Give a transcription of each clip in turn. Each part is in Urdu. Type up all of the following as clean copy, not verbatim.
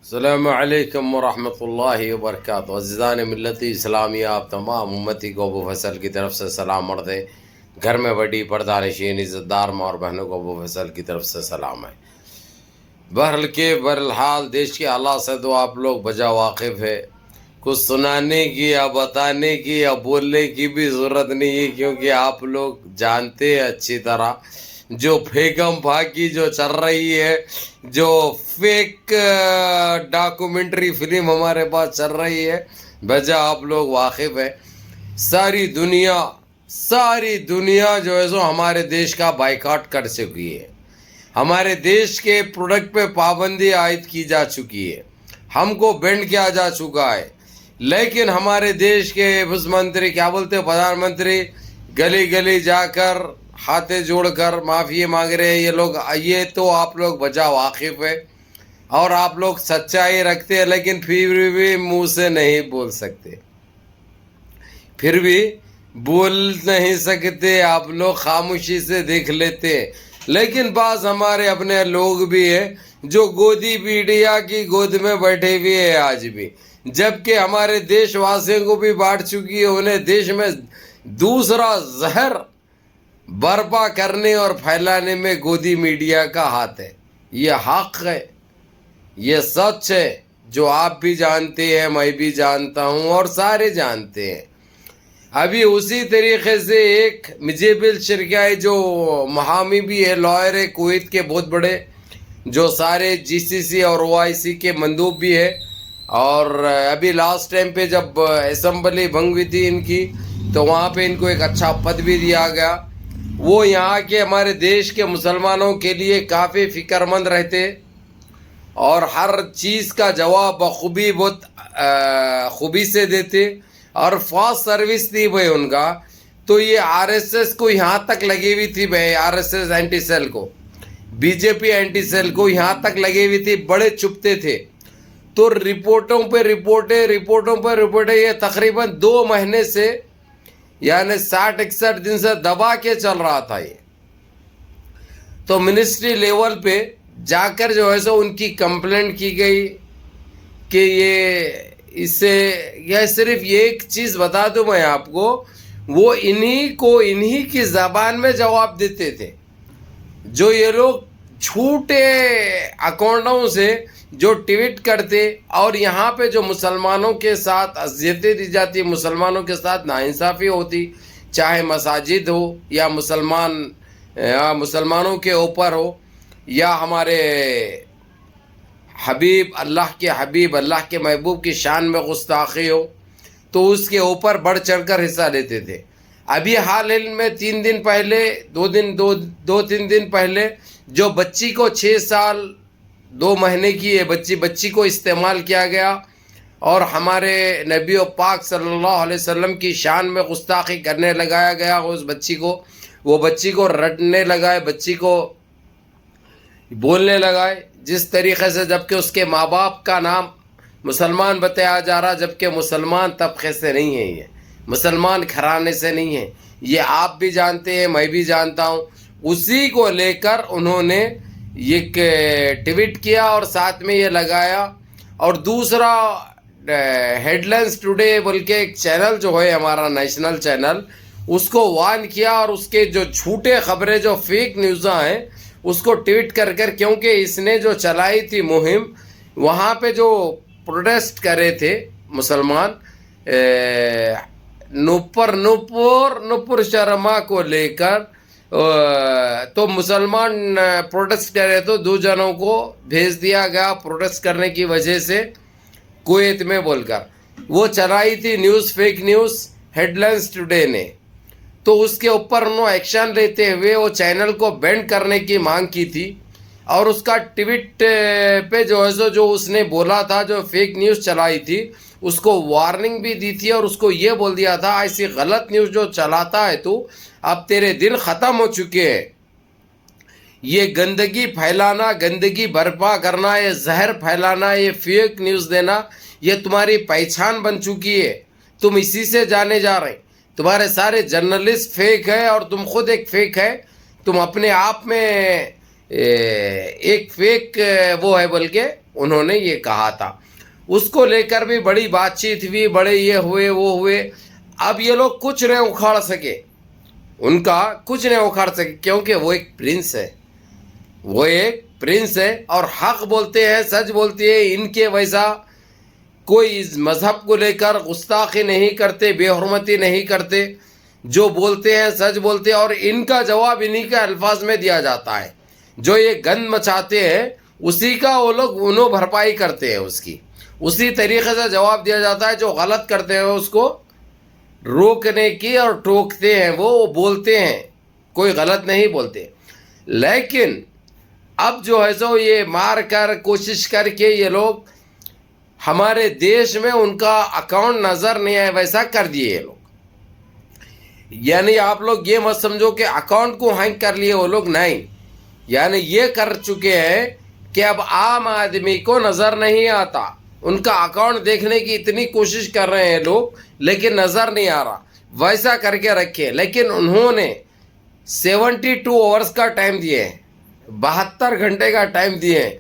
السلام علیکم ورحمۃ اللہ وبرکاتہ۔ عزیزان ملت اسلامیہ، آپ تمام امتی کو ابو فیصل کی طرف سے سلام عرض ہے۔ گھر میں بڑی پردہ نشین عزت دار ماں اور بہنوں کو ابو فیصل کی طرف سے سلام ہے۔ بہرحال دیش کے حالات سے تو آپ لوگ بجا واقف ہے، کچھ سنانے کی یا بتانے کی یا بولنے کی بھی ضرورت نہیں ہے، کیونکہ آپ لوگ جانتے ہیں اچھی طرح جو پھیکم پھاکی جو چل رہی ہے، جو فیک ڈاکومنٹری فلم ہمارے پاس چل رہی ہے، بجا آپ لوگ واقف ہے۔ ساری دنیا جو ہے سو ہمارے دیش کا بائیکاٹ کر چکی ہے، ہمارے دیش کے پروڈکٹ پہ پابندی عائد کی جا چکی ہے، ہم کو بینڈ کیا جا چکا ہے، لیکن ہمارے دیش کے منتری کیا بولتے ہیں، پردھان منتری گلی گلی جا کر ہاتھیں جوڑ کر معافی مانگ رہے ہیں۔ یہ لوگ، یہ تو آپ لوگ بجا واقف ہے اور آپ لوگ سچائی رکھتے ہیں، لیکن پھر بھی منہ سے نہیں بول سکتے، پھر بھی بول نہیں سکتے، آپ لوگ خاموشی سے دیکھ لیتے ہیں۔ لیکن بعض ہمارے اپنے لوگ بھی ہیں جو گودی میڈیا کی گود میں بیٹھے ہوئے ہیں آج بھی، جبکہ ہمارے دیش واسیوں کو بھی بانٹ چکی ہے۔ انہیں دیش میں دوسرا زہر برپا کرنے اور پھیلانے میں گودی میڈیا کا ہاتھ ہے۔ یہ حق ہے، یہ سچ ہے، جو آپ بھی جانتے ہیں، میں بھی جانتا ہوں اور سارے جانتے ہیں۔ ابھی اسی طریقے سے ایک مجیبل شرکائی جو محامی بھی ہے، لائر ہے کویت کے بہت بڑے، جو سارے جی سی سی اور او آئی سی کے مندوب بھی ہے، اور ابھی لاسٹ ٹائم پہ جب اسمبلی بھنگ ہوئی تھی ان کی، تو وہاں پہ ان کو ایک اچھا پد بھی دیا گیا۔ وہ یہاں کے ہمارے دیش کے مسلمانوں کے لیے کافی فکر مند رہتے اور ہر چیز کا جواب بخوبی بہت خوبی سے دیتے، اور فاسٹ سروس تھی بھائی ان کا۔ تو یہ آر ایس ایس کو یہاں تک لگی ہوئی تھی بھائی، R S S anti cell کو، B J P anti cell کو یہاں تک لگی ہوئی تھی، بڑے چھپتے تھے۔ تو رپورٹوں پہ رپورٹیں یہ تقریباً 2 مہینے سے، یعنی 60-61 دن سے دبا کے چل رہا تھا یہ۔ تو منسٹری لیول پہ جا کر جو ہے سو ان کی کمپلینٹ کی گئی کہ اس سے، یہ صرف یہ ایک چیز بتا دوں میں آپ کو، وہ انہی کی زبان میں جواب دیتے تھے، جو یہ لوگ جھوٹے اکاؤنٹوں سے جو ٹویٹ کرتے، اور یہاں پہ جو مسلمانوں کے ساتھ اذیتیں دی جاتی، مسلمانوں کے ساتھ ناانصافی ہوتی، چاہے مساجد ہو یا مسلمانوں کے اوپر ہو، یا ہمارے حبیب اللہ کے محبوب کی شان میں گستاخی ہو، تو اس کے اوپر بڑھ چڑھ کر حصہ لیتے تھے۔ ابھی حال میں 3 دن پہلے، 2-3 دن پہلے، جو بچی کو 6 سال 2 مہینے کی ہے بچی کو استعمال کیا گیا، اور ہمارے نبی و پاک صلی اللہ علیہ وسلم کی شان میں گستاخی کرنے لگایا گیا اس بچی کو، وہ بچی کو رٹنے لگائے، بچی کو بولنے لگائے جس طریقے سے، جبکہ اس کے ماں باپ کا نام مسلمان بتایا جا رہا، جبکہ مسلمان طبقے سے نہیں ہے، یہ مسلمان گھرانے سے نہیں ہے، یہ آپ بھی جانتے ہیں، میں بھی جانتا ہوں۔ اسی کو لے کر انہوں نے ایک ٹویٹ کیا اور ساتھ میں یہ لگایا، اور دوسرا ہیڈ لائنز ٹوڈے بول کے ایک چینل جو ہے ہمارا نیشنل چینل، اس کو وارن کیا، اور اس کے جو جھوٹے خبریں، جو فیک نیوزاں ہیں، اس کو ٹویٹ کر کیونکہ اس نے جو چلائی تھی مہم، وہاں پہ جو پروٹیسٹ کرے تھے مسلمان، نپور شرما کو لے کر، تو مسلمان پروٹیسٹ کرے تو 2 جنوں کو بھیج دیا گیا پروٹیسٹ کرنے کی وجہ سے کویت میں بول کر، وہ چلائی تھی news, fake news Headlines Today نے۔ تو اس کے اوپر انہوں ایکشن لیتے ہوئے وہ چینل کو بینڈ کرنے کی مانگ کی تھی، اور اس کا ٹویٹ پہ جو ہے جو اس نے بولا تھا، جو فیک نیوز چلائی تھی، اس کو وارننگ بھی دی تھی، اور اس کو یہ بول دیا تھا، ایسی غلط نیوز جو چلاتا ہے تو اب تیرے دن ختم ہو چکے ہیں۔ یہ گندگی پھیلانا، گندگی برپا کرنا، یہ زہر پھیلانا، یہ فیک نیوز دینا، یہ تمہاری پہچان بن چکی ہے، تم اسی سے جانے جا رہے ہیں۔ تمہارے سارے جرنلسٹ فیک ہے، اور تم خود ایک فیک ہے، تم اپنے آپ میں ایک فیک وہ ہے بلکہ انہوں نے یہ کہا تھا. اس کو لے کر بھی بڑی بات چیت ہوئی, بڑے یہ ہوئے وہ ہوئے. اب یہ لوگ کچھ نہیں اکھاڑ سکے, ان کا کچھ نہیں اکھاڑ سکے, کیونکہ وہ ایک پرنس ہے, وہ ایک پرنس ہے اور حق بولتے ہیں, سچ بولتے ہیں. ان کے ویسا کوئی اس مذہب کو لے کر گستاخی نہیں کرتے, بے حرمتی نہیں کرتے, جو بولتے ہیں سچ بولتے ہیں. اور ان کا جواب انہی کے الفاظ میں دیا جاتا ہے. جو یہ گند مچاتے ہیں اسی کا وہ لوگ انہوں بھرپائی کرتے ہیں, اس کی اسی طریقے سے جواب دیا جاتا ہے. جو غلط کرتے ہیں اس کو روکنے کی اور ٹوکتے ہیں, وہ بولتے ہیں, کوئی غلط نہیں بولتے. لیکن اب جو ہے سو یہ مار کر کوشش کر کے یہ لوگ ہمارے دیش میں ان کا اکاؤنٹ نظر نہیں آئے ویسا کر دیے یہ لوگ. یعنی آپ لوگ یہ مت سمجھو کہ اکاؤنٹ کو ہینگ کر لیے وہ لوگ, نہیں. یعنی یہ کر چکے ہیں کہ اب عام آدمی کو نظر نہیں آتا. ان کا اکاؤنٹ دیکھنے کی اتنی کوشش کر رہے ہیں لوگ, لیکن نظر نہیں آ رہا. ویسا کر کے رکھے. لیکن انہوں نے 72 آورز کا ٹائم دیے ہیں, 72 گھنٹے کا ٹائم دیے ہیں.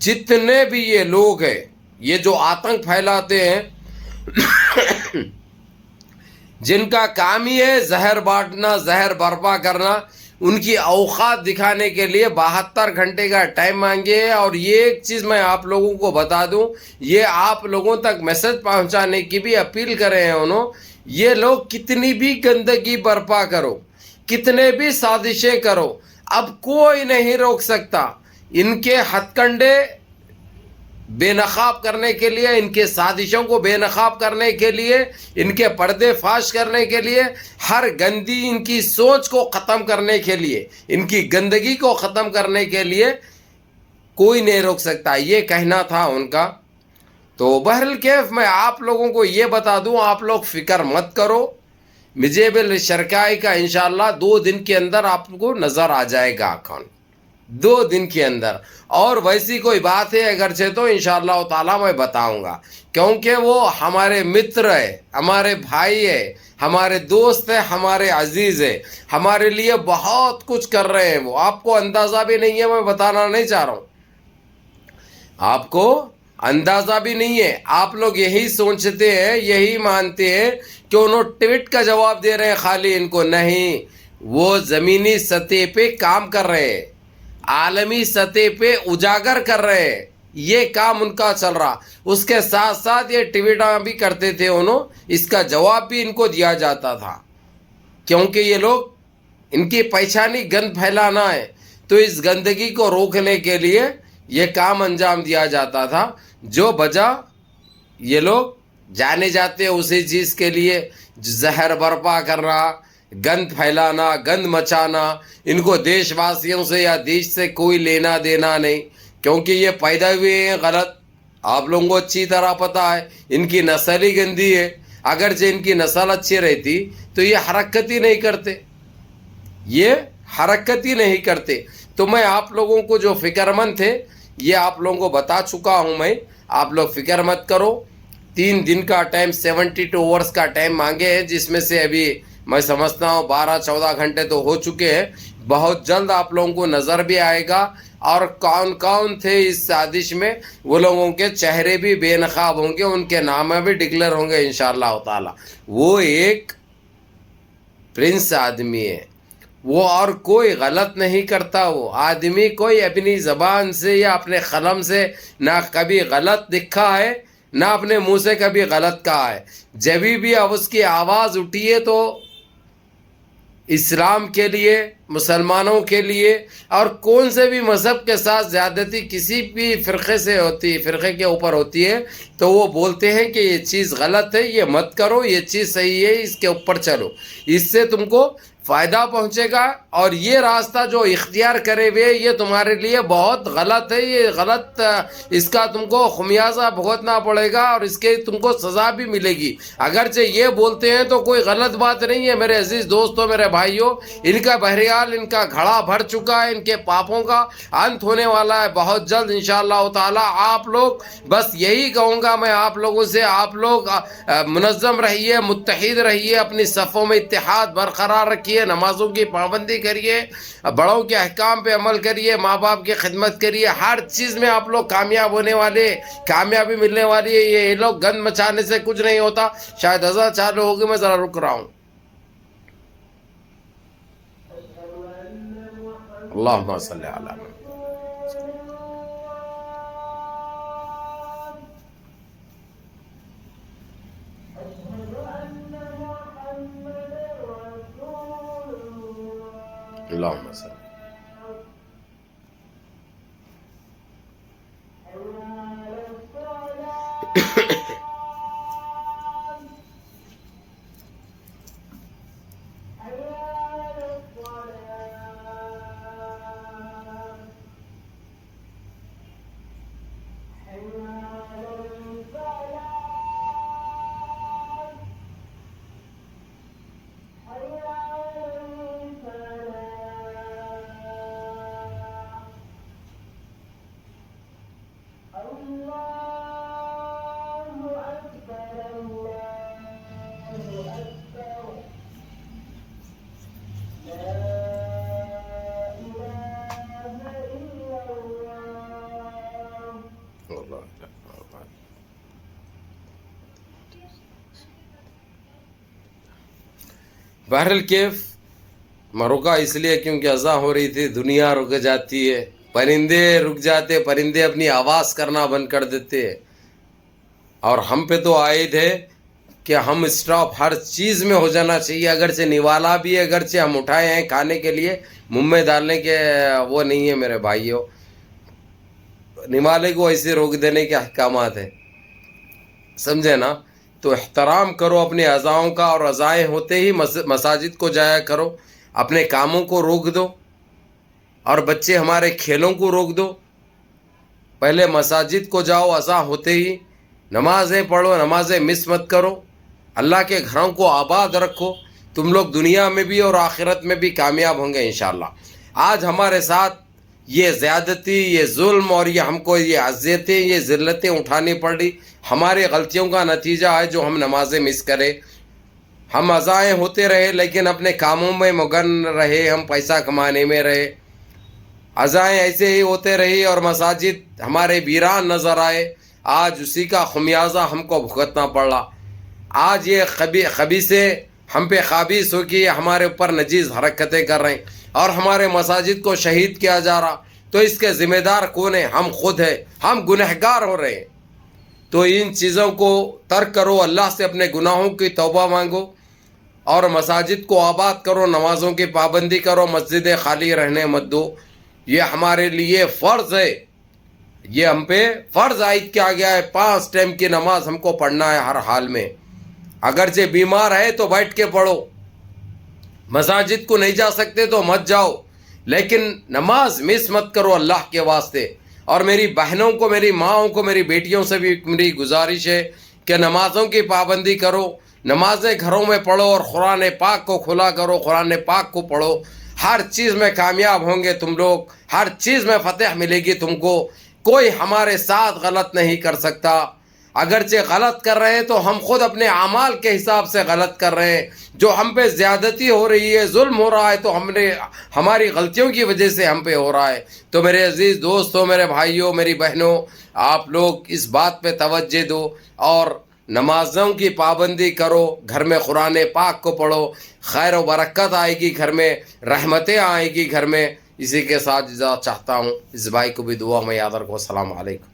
جتنے بھی یہ لوگ ہیں, یہ جو آتنک پھیلاتے ہیں, جن کا کام ہی ہے زہر بانٹنا, زہر برپا کرنا, ان کی اوقات دکھانے کے لیے 72 گھنٹے کا ٹائم مانگے. اور یہ ایک چیز میں آپ لوگوں کو بتا دوں, یہ آپ لوگوں تک میسج پہنچانے کی بھی اپیل کرے ہیں انہوں. یہ لوگ کتنی بھی گندگی برپا کرو, کتنے بھی سازشیں کرو, اب کوئی نہیں روک سکتا. ان کے ہتھ کنڈے بے نقاب کرنے کے لیے, ان کے سازشوں کو بے نقاب کرنے کے لیے, ان کے پردے فاش کرنے کے لیے, ہر گندی ان کی سوچ کو ختم کرنے کے لیے, ان کی گندگی کو ختم کرنے کے لیے کوئی نہیں روک سکتا. یہ کہنا تھا ان کا. تو بہرحال میں آپ لوگوں کو یہ بتا دوں, آپ لوگ فکر مت کرو. مجیب الشرکائی کا انشاءاللہ 2 دن کے اندر آپ کو نظر آ جائے گا اکاؤنٹ, 2 دن کے اندر. اور ویسی کوئی بات ہے اگرچہ تو انشاءاللہ تعالیٰ میں بتاؤں گا, کیونکہ وہ ہمارے متر ہے, ہمارے بھائی ہے, ہمارے دوست ہے, ہمارے عزیز ہے, ہمارے لیے بہت کچھ کر رہے ہیں. وہ آپ کو اندازہ بھی نہیں ہے, میں بتانا نہیں چاہ رہا ہوں, آپ کو اندازہ بھی نہیں ہے. آپ لوگ یہی سوچتے ہیں, یہی مانتے ہیں کہ انہوں ٹویٹ کا جواب دے رہے ہیں خالی ان کو. نہیں, وہ زمینی سطح پہ کام کر رہے ہیں, عالمی سطح پہ اجاگر کر رہے ہیں. یہ کام ان کا چل رہا. اس کے ساتھ ساتھ یہ ٹویٹاں بھی کرتے تھے انہوں, اس کا جواب بھی ان کو دیا جاتا تھا. کیونکہ یہ لوگ, ان کی پہچانی گند پھیلانا ہے, تو اس گندگی کو روکنے کے لیے یہ کام انجام دیا جاتا تھا. جو وجہ یہ لوگ جانے جاتے ہیں اسی چیز کے لیے, زہر برپا کرنا, گند پھیلانا, گند مچانا. ان کو دیش واسیوں سے یا دیش سے کوئی لینا دینا نہیں, کیونکہ یہ پیدا ہوئے ہیں غلط. آپ لوگوں کو اچھی طرح پتہ ہے ان کی نسل ہی گندی ہے. اگرچہ ان کی نسل اچھی رہتی تو یہ حرکت ہی نہیں کرتے, یہ حرکت ہی نہیں کرتے. تو میں آپ لوگوں کو جو فکر مند تھے یہ آپ لوگوں کو بتا چکا ہوں میں. آپ لوگ فکر مت کرو. 3 دن کا ٹائم, 72 آورز کا ٹائم مانگے ہیں, جس میں سے ابھی میں سمجھتا ہوں 12-14 گھنٹے تو ہو چکے ہیں. بہت جلد آپ لوگوں کو نظر بھی آئے گا. اور کون کون تھے اس سازش میں, وہ لوگوں کے چہرے بھی بے نقاب ہوں گے, ان کے نام بھی ڈکلیئر ہوں گے انشاءاللہ تعالی. وہ ایک پرنس آدمی ہے, وہ اور کوئی غلط نہیں کرتا. وہ آدمی کوئی اپنی زبان سے یا اپنے قلم سے نہ کبھی غلط لکھا ہے, نہ اپنے منہ سے کبھی غلط کہا ہے. جب بھی اب اس کی آواز اٹھی ہے تو اسلام کے لیے, مسلمانوں کے لیے, اور کون سے بھی مذہب کے ساتھ زیادتی کسی بھی فرقے سے ہوتی, فرقے کے اوپر ہوتی ہے, تو وہ بولتے ہیں کہ یہ چیز غلط ہے, یہ مت کرو, یہ چیز صحیح ہے, اس کے اوپر چلو, اس سے تم کو فائدہ پہنچے گا. اور یہ راستہ جو اختیار کرے ہوئے یہ تمہارے لیے بہت غلط ہے, یہ غلط, اس کا تم کو خمیازہ بھگتنا پڑے گا, اور اس کے تم کو سزا بھی ملے گی. اگرچہ یہ بولتے ہیں تو کوئی غلط بات نہیں ہے میرے عزیز دوستوں, میرے بھائیوں. ان کا بہرحال ان کا گھڑا بھر چکا ہے, ان کے پاپوں کا انت ہونے والا ہے بہت جلد انشاءاللہ تعالی. آپ لوگ, بس یہی کہوں گا میں آپ لوگوں سے, آپ لوگ منظم رہیے, متحد رہیے, اپنی صفوں میں اتحاد برقرار رکھیے. رکھیے, نمازوں کی پابندی کریے, بڑوں کے احکام پہ عمل کریے, ماں باپ کی خدمت کریے, ہر چیز میں آپ لوگ کامیاب ہونے والے, کامیابی ملنے والی ہے. یہ لوگ گند مچانے سے کچھ نہیں ہوتا. شاید اذان چالو ہوگی, میں ذرا رک رہا ہوں. اللہم صلی علی محمد. اللہم صلی. بہرحال کیف میں رکا اس لیے کیونکہ اذان ہو رہی تھی, دنیا رک جاتی ہے, پرندے رک جاتے, پرندے اپنی آواز کرنا بند کر دیتے. اور ہم پہ تو عائد ہے کہ ہم اسٹاپ ہر چیز میں ہو جانا چاہیے. اگرچہ نوالا بھی ہے, اگرچہ ہم اٹھائے ہیں کھانے کے لیے, منہ میں ڈالنے کے وہ نہیں ہے میرے بھائیوں. نوالے کو ایسے روک دینے کے احکامات ہیں, سمجھے نا. تو احترام کرو اپنے اعضاؤں کا, اور اذائیں ہوتے ہی مساجد کو جایا کرو. اپنے کاموں کو روک دو, اور بچے ہمارے کھیلوں کو روک دو. پہلے مساجد کو جاؤ, اذان ہوتے ہی نمازیں پڑھو, نمازیں مس مت کرو. اللہ کے گھروں کو آباد رکھو. تم لوگ دنیا میں بھی اور آخرت میں بھی کامیاب ہوں گے انشاءاللہ. آج ہمارے ساتھ یہ زیادتی, یہ ظلم, اور یہ ہم کو یہ اذیتیں, یہ ذلتیں اٹھانی پڑ رہی, ہماری غلطیوں کا نتیجہ ہے جو ہم نمازیں مس کرے. ہم اذائیں ہوتے رہے لیکن اپنے کاموں میں مگن رہے, ہم پیسہ کمانے میں رہے. اذائیں ایسے ہی ہوتے رہی اور مساجد ہمارے ویران نظر آئے. آج اسی کا خمیازہ ہم کو بھگتنا پڑ رہا. آج یہ خبیثے ہم پہ خابیص ہو کے ہمارے اوپر نجیز حرکتیں کر رہے ہیں, اور ہمارے مساجد کو شہید کیا جا رہا. تو اس کے ذمہ دار کون ہیں؟ ہم خود ہیں. ہم گنہگار ہو رہے ہیں. تو ان چیزوں کو ترک کرو, اللہ سے اپنے گناہوں کی توبہ مانگو, اور مساجد کو آباد کرو, نمازوں کی پابندی کرو, مسجدیں خالی رہنے مت دو. یہ ہمارے لیے فرض ہے, یہ ہم پہ فرض عائد کیا گیا ہے. 5 ٹائم کی نماز ہم کو پڑھنا ہے ہر حال میں. اگرچہ بیمار ہے تو بیٹھ کے پڑھو, مساجد کو نہیں جا سکتے تو مت جاؤ, لیکن نماز مس مت کرو اللہ کے واسطے. اور میری بہنوں کو, میری ماؤں کو, میری بیٹیوں سے بھی میری گزارش ہے کہ نمازوں کی پابندی کرو, نمازیں گھروں میں پڑھو, اور قرآن پاک کو کھلا کرو, قرآن پاک کو پڑھو. ہر چیز میں کامیاب ہوں گے تم لوگ, ہر چیز میں فتح ملے گی تم کو. کوئی ہمارے ساتھ غلط نہیں کر سکتا. اگرچہ غلط کر رہے ہیں تو ہم خود اپنے اعمال کے حساب سے غلط کر رہے ہیں. جو ہم پہ زیادتی ہو رہی ہے, ظلم ہو رہا ہے, تو ہماری غلطیوں کی وجہ سے ہم پہ ہو رہا ہے. تو میرے عزیز دوستوں, میرے بھائیوں, میری بہنوں, آپ لوگ اس بات پہ توجہ دو اور نمازوں کی پابندی کرو. گھر میں قرآن پاک کو پڑھو, خیر و برکت آئے گی گھر میں, رحمتیں آئے گی گھر میں. اسی کے ساتھ اجازت چاہتا ہوں. اس بھائی کو بھی دعا میں یاد رکھو. السلام علیکم.